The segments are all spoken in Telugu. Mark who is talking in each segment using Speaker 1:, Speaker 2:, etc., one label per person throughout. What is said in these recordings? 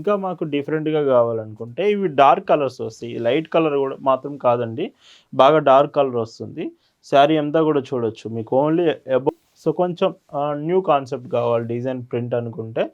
Speaker 1: ఇంకా మాకు డిఫరెంట్‌గా గావాలనుకుంటే ఇవి డార్క్ కలర్స్ వస్తాయి. లైట్ కలర్ గూడా మాత్రం కాదండి. బాగా డార్క్ కలర్ వస్తుంది. శారీ అంతా గూడా చూడొచ్చు. మీకు ఓన్లీ అబోవ్ సో కొంచెం న్యూ కాన్సెప్ట్ గావాలి డిజైన్ ప్రింట్ అనుకుంటే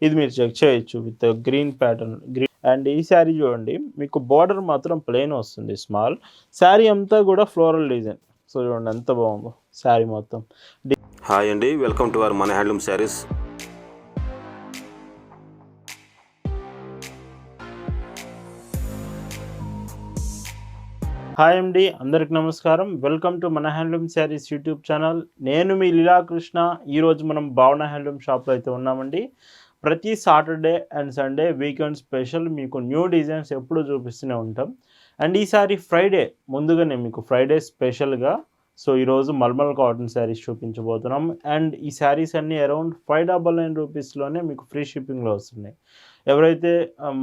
Speaker 1: ఇది మీరు చెక్ చేయొచ్చు. విత్ గ్రీన్ ప్యాటర్న్ అండ్ ఈ శారీ చూడండి మీకు బోర్డర్ మాత్రం ప్లెయిన్ వస్తుంది స్మాల్. శారీ అంతా గూడా ఫ్లోరల్ డిజైన్. సో చూడండి ఎంత బాగుందో శారీ మొత్తం.
Speaker 2: హాయ్ అండి, వెల్కమ్ టు అవర్ మన హ్యాండ్లూమ్ శారీస్.
Speaker 1: హాయ్ అండి, అందరికి నమస్కారం. వెల్కమ్ టు మన హ్యాండ్లూమ్ శారీస్ యూట్యూబ్ ఛానల్. నేను మీ లీలాకృష్ణ. ఈరోజు మనం భావన హ్యాండ్లూమ్ షాప్లో అయితే ఉన్నామండి. ప్రతి Saturday and Sunday weekend special మీకు న్యూ డిజైన్స్ ఎప్పుడు చూపిస్తూనే ఉంటాం. అండ్ ఈసారి ఫ్రైడే ముందుగానే మీకు ఫ్రైడే స్పెషల్గా సో ఈరోజు మల్మల్ కాటన్ శారీస్ చూపించబోతున్నాం. అండ్ ఈ శారీస్ అన్నీ అరౌండ్ 599 రూపీస్లోనే మీకు ఫ్రీ షిప్పింగ్లో వస్తున్నాయి. ఎవరైతే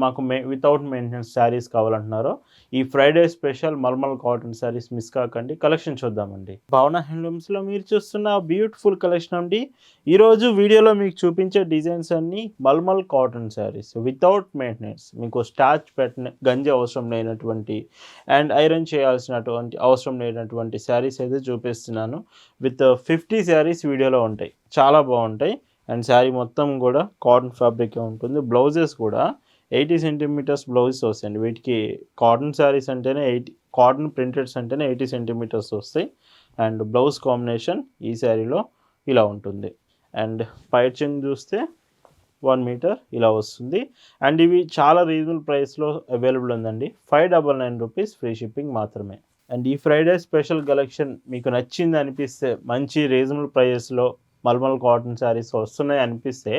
Speaker 1: మాకు వితౌట్ మెయింటెనెన్స్ శారీస్ కావాలంటున్నారో ఈ Friday special mulmul cotton saris miss కాకండి. కలెక్షన్ చూద్దామండి. భావన హ్యాండ్లూమ్స్లో మీరు చూస్తున్న బ్యూటిఫుల్ కలెక్షన్ అండి. ఈరోజు వీడియోలో మీకు చూపించే డిజైన్స్ అన్నీ mulmul cotton saris without maintenance. మీకు స్టార్చ్ పెట్టిన గంజి అవసరం లేనటువంటి అండ్ ఐరన్ చేయాల్సినటువంటి అవసరం లేనటువంటి శారీస్ అయితే చూపిస్తున్నాను. విత్ 50 శారీస్ వీడియోలో ఉంటాయి. చాలా బాగుంటాయి. అండ్ శారీ మొత్తం కూడా కాటన్ ఫ్యాబ్రికే ఉంటుంది. బ్లౌజెస్ కూడా 80 సెంటీమీటర్స్ బ్లౌజెస్ వస్తాయండి. వీటికి కాటన్ శారీస్ అంటేనే కాటన్ ప్రింటెడ్స్ అంటేనే 80 సెంటీమీటర్స్ వస్తాయి. అండ్ బ్లౌజ్ కాంబినేషన్ ఈ శారీలో ఇలా ఉంటుంది. అండ్ పైచింగ్ చూస్తే 1 మీటర్ ఇలా వస్తుంది. అండ్ ఇవి చాలా రీజనబుల్ ప్రైస్లో అవైలబుల్ ఉందండి. 599 రూపీస్ ఫ్రీ షిప్పింగ్ మాత్రమే. అండ్ ఈ ఫ్రైడే స్పెషల్ కలెక్షన్ మీకు నచ్చింది అనిపిస్తే మంచి రీజనబుల్ ప్రైస్లో మల్మల్ కాటన్ శారీస్ వస్తున్నాయి అనిపిస్తే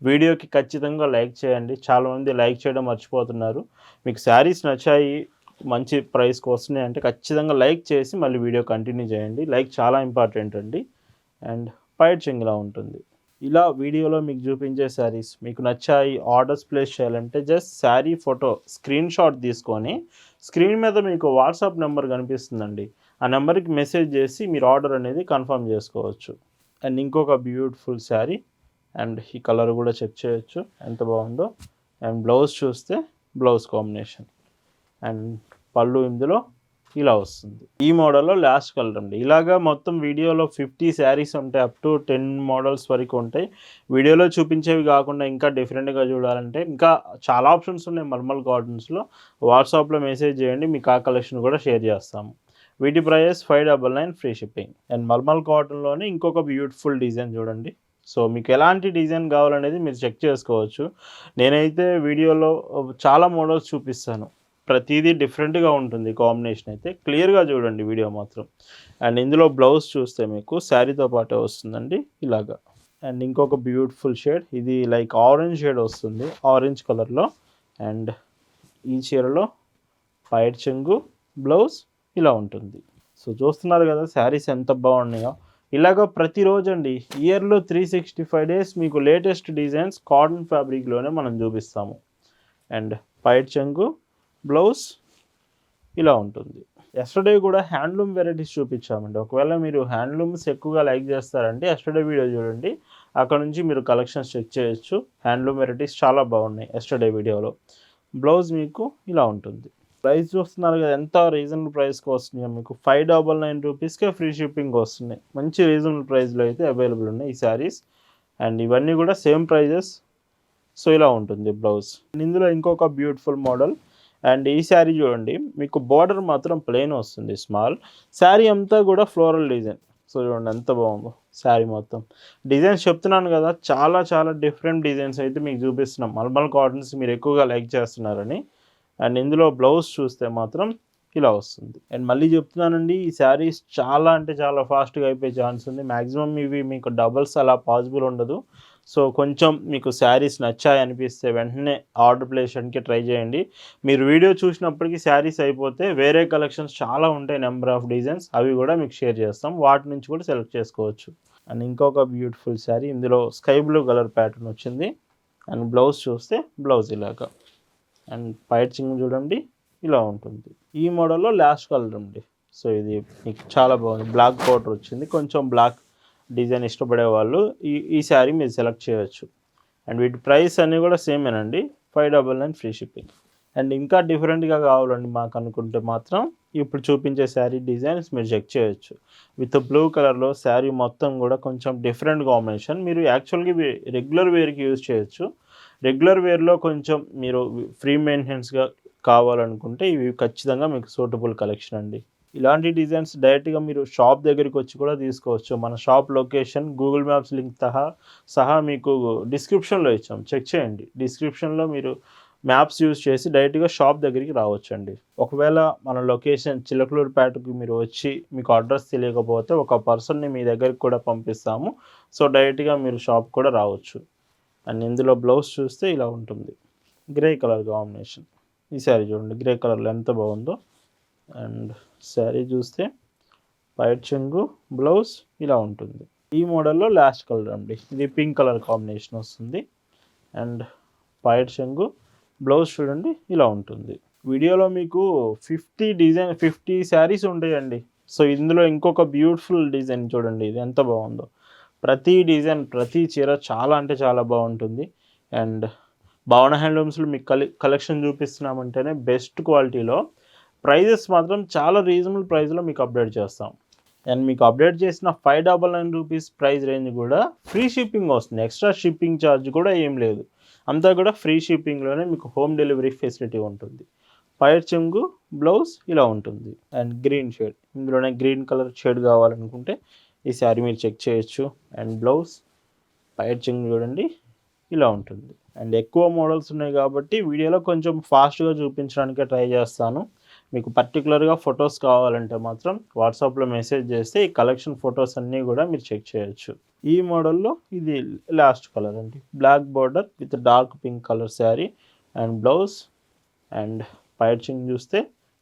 Speaker 1: వీడియోకి ఖచ్చితంగా లైక్ చేయండి. చాలామంది లైక్ చేయడం మర్చిపోతున్నారు. మీకు శారీస్ నచ్చాయి, మంచి ప్రైస్కి వస్తున్నాయి అంటే ఖచ్చితంగా లైక్ చేసి మళ్ళీ వీడియో కంటిన్యూ చేయండి. లైక్ చాలా ఇంపార్టెంట్ అండి. అండ్ పైచింగ్ ఇలా ఉంటుంది. ఇలా వీడియోలో మీకు చూపించే శారీస్ మీకు నచ్చాయి, ఆర్డర్స్ ప్లేస్ చేయాలంటే just sari photo screen shot తీసుకొని స్క్రీన్ మీద మీకు వాట్సాప్ నెంబర్ కనిపిస్తుందండి. ఆ నెంబర్కి మెసేజ్ చేసి మీరు ఆర్డర్ అనేది కన్ఫర్మ్ చేసుకోవచ్చు. అండ్ ఇంకొక బ్యూటిఫుల్ శారీ. అండ్ ఈ కలర్ కూడా చెక్ చేయొచ్చు ఎంత బాగుందో. అండ్ బ్లౌజ్ చూస్తే బ్లౌజ్ కాంబినేషన్ అండ్ పళ్ళు ఇందులో ఇలా వస్తుంది. ఈ మోడల్లో లాస్ట్ కలర్ అండి. ఇలాగా మొత్తం వీడియోలో 50 శారీస్ ఉంటాయి. అప్ టు 10 మోడల్స్ వరకు ఉంటాయి. వీడియోలో చూపించేవి కాకుండా ఇంకా డిఫరెంట్గా చూడాలంటే ఇంకా చాలా ఆప్షన్స్ ఉన్నాయి మల్మల్ కాటన్స్లో. వాట్సాప్లో మెసేజ్ చేయండి, మీకు ఆ కలెక్షన్ కూడా షేర్ చేస్తాము. వీటి price 599 free shipping. And mulmul కాటన్లోనే ఇంకొక బ్యూటిఫుల్ డిజైన్ చూడండి. సో మీకు ఎలాంటి డిజైన్ కావాలనేది మీరు చెక్ చేసుకోవచ్చు. నేనైతే వీడియోలో చాలా మోడల్స్ చూపిస్తాను. ప్రతిదీ డిఫరెంట్గా ఉంటుంది కాంబినేషన్ అయితే. క్లియర్గా చూడండి వీడియో మాత్రం. అండ్ ఇందులో బ్లౌజ్ చూస్తే మీకు శారీతో పాటే వస్తుందండి ఇలాగా. అండ్ ఇంకొక బ్యూటిఫుల్ షేడ్, ఇది లైక్ ఆరెంజ్ షేడ్ వస్తుంది, ఆరెంజ్ కలర్లో. అండ్ ఈ చీరలో పైట్ చెంగు బ్లౌజ్ ఇలా ఉంటుంది. సో చూస్తున్నారు కదా శారీస్ ఎంత బాగున్నాయో. ఇలాగ ప్రతిరోజు అండి ఇయర్లో 365 డేస్ మీకు లేటెస్ట్ డిజైన్స్ కాటన్ ఫ్యాబ్రిక్లోనే మనం చూపిస్తాము. అండ్ పైట్ చెంగు బ్లౌజ్ ఇలా ఉంటుంది. ఎస్టర్డే కూడా హ్యాండ్లూమ్ వెరైటీస్ చూపించామండి. ఒకవేళ మీరు హ్యాండ్లూమ్స్ ఎక్కువగా లైక్ చేస్తారంటే ఎస్టర్డే వీడియో చూడండి, అక్కడ నుంచి మీరు కలెక్షన్స్ చెక్ చేయొచ్చు. హ్యాండ్లూమ్ వెరైటీస్ చాలా బాగున్నాయి ఎస్టర్డే వీడియోలో. బ్లౌజ్ మీకు ఇలా ఉంటుంది. ప్రైస్ చూస్తున్నారు కదా ఎంత రీజనబుల్ ప్రైస్కి వస్తున్నాయో. మీకు 599 రూపీస్కే ఫ్రీ షిప్పింగ్ వస్తున్నాయి. మంచి రీజనబుల్ ప్రైస్లో అయితే అవైలబుల్ ఉన్నాయి ఈ శారీస్. అండ్ ఇవన్నీ కూడా సేమ్ ప్రైజెస్. సో ఇలా ఉంటుంది బ్లౌజ్. ఇందులో ఇంకొక బ్యూటిఫుల్ మోడల్. అండ్ ఈ శారీ చూడండి మీకు బార్డర్ మాత్రం ప్లెయిన్ వస్తుంది స్మాల్. శారీ అంతా కూడా ఫ్లోరల్ డిజైన్. సో చూడండి ఎంత బాగుందో శారీ మొత్తం. డిజైన్స్ చెప్తున్నాను కదా, చాలా చాలా డిఫరెంట్ డిజైన్స్ అయితే మీకు చూపిస్తున్నాం. మల్మల్ కాటన్స్ మీరు ఎక్కువగా లైక్ చేస్తున్నారని. అండ్ ఇందులో బ్లౌజ్ చూస్తే మాత్రం ఇలా వస్తుంది. అండ్ మళ్ళీ చెప్తున్నానండి, ఈ శారీస్ చాలా అంటే చాలా ఫాస్ట్గా అయిపోయే ఛాన్స్ ఉంది. మ్యాక్సిమం ఇవి మీకు డబల్స్ అలా పాసిబుల్ ఉండదు. సో కొంచెం మీకు శారీస్ నచ్చాయి అనిపిస్తే వెంటనే ఆర్డర్ ప్లేస్కి ట్రై చేయండి. మీరు వీడియో చూసినప్పటికీ శారీస్ అయిపోతే వేరే కలెక్షన్స్ చాలా ఉంటాయి, నెంబర్ ఆఫ్ డిజైన్స్, అవి కూడా మీకు షేర్ చేస్తాం. వాటి నుంచి కూడా సెలెక్ట్ చేసుకోవచ్చు. అండ్ ఇంకొక బ్యూటిఫుల్ శారీ, ఇందులో స్కై బ్లూ కలర్ ప్యాటర్న్ వచ్చింది. అండ్ బ్లౌజ్ చూస్తే బ్లౌజ్ ఇలాగా. అండ్ పైచింగ్ చూడండి ఇలా ఉంటుంది. ఈ మోడల్లో లాస్ట్ కలర్ అండి. సో ఇది మీకు చాలా బాగుంది. బ్లాక్ పౌడర్ వచ్చింది. కొంచెం బ్లాక్ డిజైన్ ఇష్టపడే వాళ్ళు ఈ శారీ మీరు సెలెక్ట్ చేయవచ్చు. అండ్ వీటి ప్రైస్ అన్నీ కూడా సేమేనండి. 599 ఫ్రీ షిప్పింగ్. అండ్ ఇంకా డిఫరెంట్గా కావాలండి మాకు అనుకుంటే మాత్రం ఇప్పుడు చూపించే శారీ డిజైన్స్ మీరు చెక్ చేయొచ్చు. విత్ బ్లూ కలర్లో శారీ మొత్తం కూడా కొంచెం డిఫరెంట్ కాంబినేషన్. మీరు యాక్చువల్గా ఇవి రెగ్యులర్ వేర్కి యూజ్ చేయొచ్చు. రెగ్యులర్ వేర్లో కొంచెం మీరు ఫ్రీ మెయింటెనెన్స్గా కావాలనుకుంటే ఇవి ఖచ్చితంగా మీకు సూటబుల్ కలెక్షన్ అండి. ఇలాంటి డిజైన్స్ డైరెక్ట్గా మీరు షాప్ దగ్గరికి వచ్చి కూడా తీసుకోవచ్చు. మన shop location Google maps link సహా మీకు డిస్క్రిప్షన్లో ఇచ్చాం, చెక్ చేయండి. డిస్క్రిప్షన్లో మీరు మ్యాప్స్ యూజ్ చేసి డైరెక్ట్గా షాప్ దగ్గరికి రావచ్చండి. ఒకవేళ మన లొకేషన్ చిలకలూరుపేటకి మీరు వచ్చి మీకు అడ్రస్ తెలియకపోతే ఒక పర్సన్ని మీ దగ్గరికి కూడా పంపిస్తాము. సో డైరెక్ట్గా మీరు షాప్ కూడా రావచ్చు. అండ్ ఇందులో బ్లౌజ్ చూస్తే ఇలా ఉంటుంది, గ్రే కలర్ కాంబినేషన్. ఈ శారీ చూడండి గ్రే కలర్లో ఎంత బాగుందో. అండ్ శారీ చూస్తే వైట్ చెంగు, బ్లౌజ్ ఇలా ఉంటుంది. ఈ మోడల్లో లాస్ట్ కలర్ అండి, ఇది పింక్ కలర్ కాంబినేషన్ వస్తుంది. అండ్ వైట్ చెంగు, బ్లౌజ్ చూడండి ఇలా ఉంటుంది. వీడియోలో మీకు 50 శారీస్ ఉంటాయండి. సో ఇందులో ఇంకొక బ్యూటిఫుల్ డిజైన్ చూడండి, ఇది ఎంత బాగుందో. ప్రతి డిజైన్, ప్రతి చీర చాలా అంటే చాలా బాగుంటుంది. అండ్ భావన హ్యాండ్లూమ్స్లో మీకు కలెక్షన్ చూపిస్తున్నామంటేనే బెస్ట్ క్వాలిటీలో, ప్రైజెస్ మాత్రం చాలా రీజనబుల్ ప్రైస్లో మీకు అప్డేట్ చేస్తాం. అండ్ మీకు అప్డేట్ చేసిన 599 రూపీస్ ప్రైస్ రేంజ్ కూడా ఫ్రీ షిప్పింగ్ వస్తుంది. ఎక్స్ట్రా షిప్పింగ్ ఛార్జ్ కూడా ఏం లేదు, అంతా కూడా ఫ్రీ షిప్పింగ్లోనే మీకు హోమ్ డెలివరీ ఫెసిలిటీ ఉంటుంది. వైట్ చెంగు, బ్లౌజ్ ఇలా ఉంటుంది. అండ్ గ్రీన్ షేడ్, ఇందులోనే గ్రీన్ కలర్ షేడ్ కావాలనుకుంటే ఈ శారీ మీరు చెక్ చేయొచ్చు. అండ్ బ్లౌజ్ వైట్ చెంగు చూడండి ఇలా ఉంటుంది. అండ్ ఎక్కువ మోడల్స్ ఉన్నాయి కాబట్టి వీడియోలో కొంచెం ఫాస్ట్గా చూపించడానికే ట్రై చేస్తాను. మీకు పర్టికులర్గా ఫొటోస్ కావాలంటే మాత్రం వాట్సాప్లో మెసేజ్ చేస్తే ఈ కలెక్షన్ ఫొటోస్ అన్నీ కూడా మీరు చెక్ చేయొచ్చు. ఈ మోడల్లో ఇది లాస్ట్ కలర్ అండి, black border with dark pink colour sari. And blouse and white చెంగు చూస్తే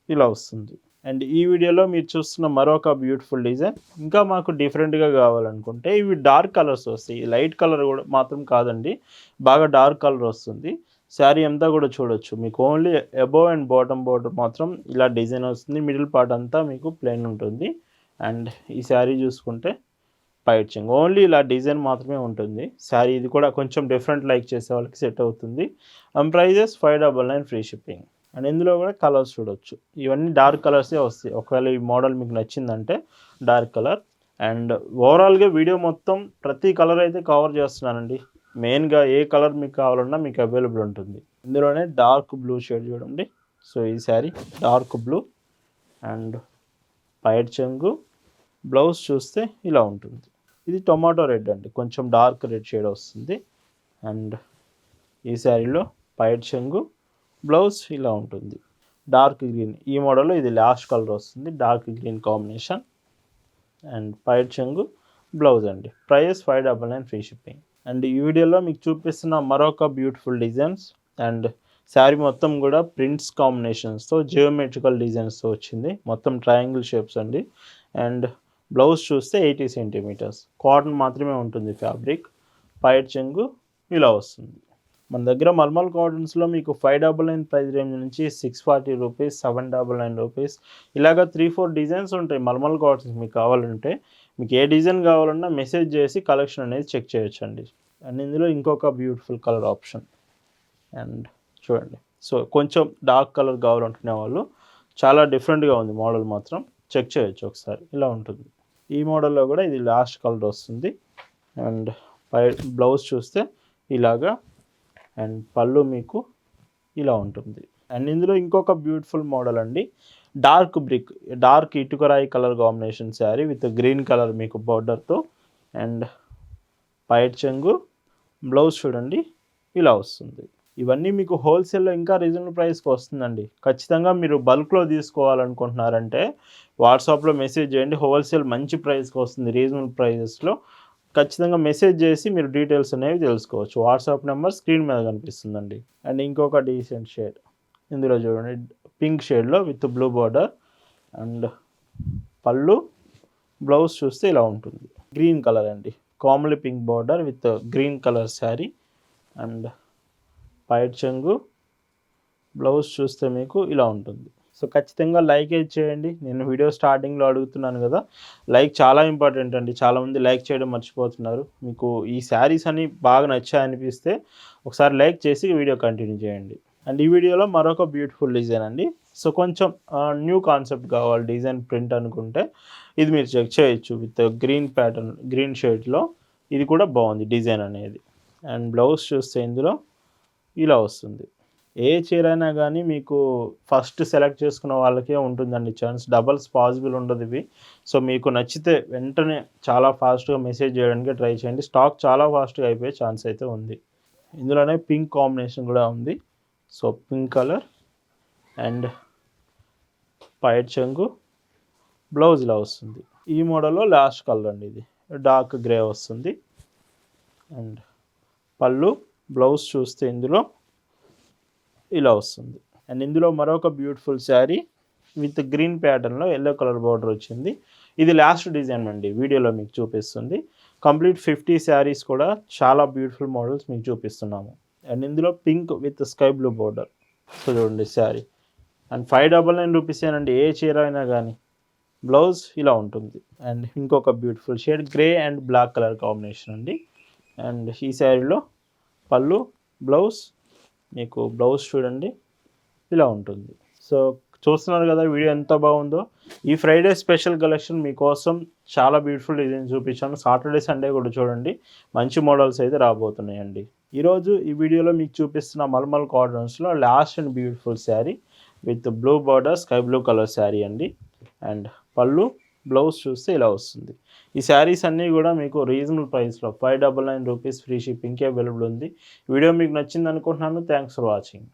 Speaker 1: ఇలా వస్తుంది. అండ్ ఈ వీడియోలో మీరు చూస్తున్న మరొక బ్యూటిఫుల్ డిజైన్. ఇంకా మాకు డిఫరెంట్గా కావాలనుకుంటే ఇవి డార్క్ కలర్స్ వస్తాయి, లైట్ కలర్ కూడా మాత్రం కాదండి, బాగా డార్క్ కలర్ వస్తుంది. శారీ అంతా కూడా చూడొచ్చు, మీకు only above and bottom border మాత్రం ఇలా డిజైన్ వస్తుంది, మిడిల్ పార్ట్ అంతా మీకు ప్లెయిన్ ఉంటుంది. అండ్ ఈ శారీ చూసుకుంటే వైట్ చెంగు, ఓన్లీ ఇలా డిజైన్ మాత్రమే ఉంటుంది శారీ. ఇది కూడా కొంచెం డిఫరెంట్ లైక్ చేసే వాళ్ళకి సెట్ అవుతుంది. Prices 599 free shipping. అండ్ ఇందులో కూడా కలర్స్ చూడొచ్చు, ఇవన్నీ డార్క్ కలర్సే వస్తాయి. ఒకవేళ ఈ మోడల్ మీకు నచ్చిందంటే డార్క్ కలర్. అండ్ ఓవరాల్గా వీడియో మొత్తం ప్రతి కలర్ అయితే కవర్ చేస్తున్నానండి. మెయిన్గా ఏ కలర్ మీకు కావాలన్నా మీకు అవైలబుల్ ఉంటుంది. ఇందులోనే డార్క్ బ్లూ షేడ్ చూడండి. సో ఈ sari dark blue and white చెంగు, బ్లౌజ్ చూస్తే ఇలా ఉంటుంది. ఇది టొమాటో రెడ్ అండి, కొంచెం డార్క్ రెడ్ షేడ్ వస్తుంది. అండ్ ఈ శారీలో వైట్ చెంగు, బ్లౌజ్ ఇలా ఉంటుంది. డార్క్ గ్రీన్, ఈ మోడల్లో ఇది లాస్ట్ కలర్ వస్తుంది, dark green combination. And white చెంగు, బ్లౌజ్ అండి. Price 599 free shipping. అండ్ ఈ వీడియోలో మీకు చూపిస్తున్న మరొక బ్యూటిఫుల్ డిజైన్స్. అండ్ శారీ మొత్తం కూడా ప్రింట్స్ కాంబినేషన్స్తో జియోమెట్రికల్ డిజైన్స్తో వచ్చింది, మొత్తం ట్రయాంగిల్ షేప్స్ అండి. అండ్ బ్లౌజ్ చూస్తే 80 సెంటీమీటర్స్, కాటన్ మాత్రమే ఉంటుంది ఫ్యాబ్రిక్. వైట్ చెంగు ఇలా వస్తుంది. మన దగ్గర మల్మల్ కాటన్స్లో మీకు 599 ప్రైస్ రేంజ్ నుంచి 640 రూపీస్, 799 రూపీస్ ఇలాగ 3-4 డిజైన్స్ ఉంటాయి మల్మల్ కాటన్స్. మీకు కావాలంటే మీకు ఏ డిజైన్ కావాలన్నా మెసేజ్ చేసి కలెక్షన్ అనేది చెక్ చేయొచ్చండి. అండ్ ఇందులో ఇంకొక బ్యూటిఫుల్ కలర్ ఆప్షన్. అండ్ చూడండి, సో కొంచెం డార్క్ కలర్ కావాలనుకునే వాళ్ళు చాలా డిఫరెంట్గా ఉంది మోడల్, మాత్రం చెక్ చేయొచ్చు ఒకసారి, ఇలా ఉంటుంది. ఈ మోడల్లో కూడా ఇది లాస్ట్ కలర్ వస్తుంది. అండ్ బ్లౌజ్ చూస్తే ఇలాగా, అండ్ పళ్ళు మీకు ఇలా ఉంటుంది. అండ్ ఇందులో ఇంకొక బ్యూటిఫుల్ మోడల్ అండి, డార్క్ బ్రిక్, డార్క్ ఇటుకరాయి colour combination sari with green colour మీకు బార్డర్తో. అండ్ వైట్ చెంగు, బ్లౌజ్ చూడండి ఇలా వస్తుంది. ఇవన్నీ మీకు హోల్సేల్లో ఇంకా రీజనబుల్ ప్రైస్కి వస్తుందండి. ఖచ్చితంగా మీరు బల్క్లో తీసుకోవాలనుకుంటున్నారంటే వాట్సాప్లో మెసేజ్ చేయండి, హోల్సేల్ మంచి ప్రైస్కి వస్తుంది, రీజనబుల్ ప్రైజెస్లో. ఖచ్చితంగా మెసేజ్ చేసి మీరు డీటెయిల్స్ అనేవి తెలుసుకోవచ్చు. వాట్సాప్ నెంబర్ స్క్రీన్ మీద కనిపిస్తుందండి. అండ్ ఇంకొక డీసెంట్ షేడ్, ఇందులో చూడండి పింక్ షేడ్లో విత్ బ్లూ బార్డర్. అండ్ పళ్ళు, బ్లౌజ్ చూస్తే ఇలా ఉంటుంది, గ్రీన్ కలర్ అండి, Kamli pink border with green colour sari. And white చెంగు, బ్లౌజ్ చూస్తే మీకు ఇలా ఉంటుంది. సో ఖచ్చితంగా లైక్ అయితే చేయండి. నేను వీడియో స్టార్టింగ్లో అడుగుతున్నాను కదా, లైక్ చాలా ఇంపార్టెంట్ అండి. చాలామంది లైక్ చేయడం మర్చిపోతున్నారు. మీకు ఈ శారీస్ అని బాగా నచ్చాయనిపిస్తే ఒకసారి లైక్ చేసి వీడియో కంటిన్యూ చేయండి. అండ్ ఈ వీడియోలో మరొక బ్యూటిఫుల్ డిజైన్ అండి. సో కొంచెం న్యూ కాన్సెప్ట్ కావాలి డిజైన్ ప్రింట్ అనుకుంటే ఇది మీరు చెక్ చేయొచ్చు. విత్ గ్రీన్ ప్యాటర్న్, గ్రీన్ షేడ్లో ఇది కూడా బాగుంది డిజైన్ అనేది. అండ్ బ్లౌజ్ చూస్తే ఇందులో ఇలా వస్తుంది. ఏ చీర అయినా కానీ మీకు ఫస్ట్ సెలెక్ట్ చేసుకున్న వాళ్ళకే ఉంటుందండి ఛాన్స్. డబల్స్ పాసిబుల్ ఉండదు ఇవి. సో మీకు నచ్చితే వెంటనే చాలా ఫాస్ట్గా మెసేజ్ చేయడానికి ట్రై చేయండి. స్టాక్ చాలా ఫాస్ట్గా అయిపోయే ఛాన్స్ అయితే ఉంది. ఇందులోనే పింక్ కాంబినేషన్ కూడా ఉంది. సో పింక్ కలర్ అండ్ పైట్ చెంగు, బ్లౌజ్ ఇలా వస్తుంది. ఈ మోడల్లో లాస్ట్ కలర్ అండి, ఇది డార్క్ గ్రే వస్తుంది. అండ్ పళ్ళు, బ్లౌజ్ చూస్తే ఇందులో ఇలా వస్తుంది. అండ్ ఇందులో మరొక బ్యూటిఫుల్ శారీ విత్ గ్రీన్ ప్యాటర్న్లో ఎల్లో కలర్ బార్డర్ వచ్చింది. ఇది లాస్ట్ డిజైన్ అండి, వీడియోలో మీకు చూపిస్తుంది. కంప్లీట్ 50 శారీస్ కూడా చాలా బ్యూటిఫుల్ మోడల్స్ మీకు చూపిస్తున్నాము. అండ్ ఇందులో pink with sky blue border. So చూడండి శారీ. అండ్ 599 రూపీసేనండి ఏ చీర అయినా కానీ. బ్లౌజ్ ఇలా ఉంటుంది. అండ్ ఇంకొక beautiful shade grey and black colour combination అండి. అండ్ ఈ శారీలో పళ్ళు, బ్లౌజ్, మీకు బ్లౌజ్ చూడండి ఇలా ఉంటుంది. సో చూస్తున్నారు కదా వీడియో ఎంత బాగుందో. ఈ ఫ్రైడే స్పెషల్ కలెక్షన్ మీకోసం చాలా బ్యూటిఫుల్ డిజైన్ చూపించాను. సాటర్డే సండే కూడా చూడండి, మంచి మోడల్స్ అయితే రాబోతున్నాయండి. ఈరోజు ఈ వీడియోలో మీకు చూపిస్తున్న మల్మల్ కాటన్స్లో last and beautiful sari with blue border, sky blue colour sari అండి. అండ్ పళ్ళు, బ్లౌజ్ చూస్తే ఇలా వస్తుంది. ఈ శారీస్ అన్నీ కూడా మీకు రీజనబుల్ ప్రైస్లో 599 రూపీస్ ఫ్రీ షిప్పింగ్కి అవైలబుల్ ఉంది. వీడియో మీకు నచ్చింది అనుకుంటున్నాను. Thanks for watching.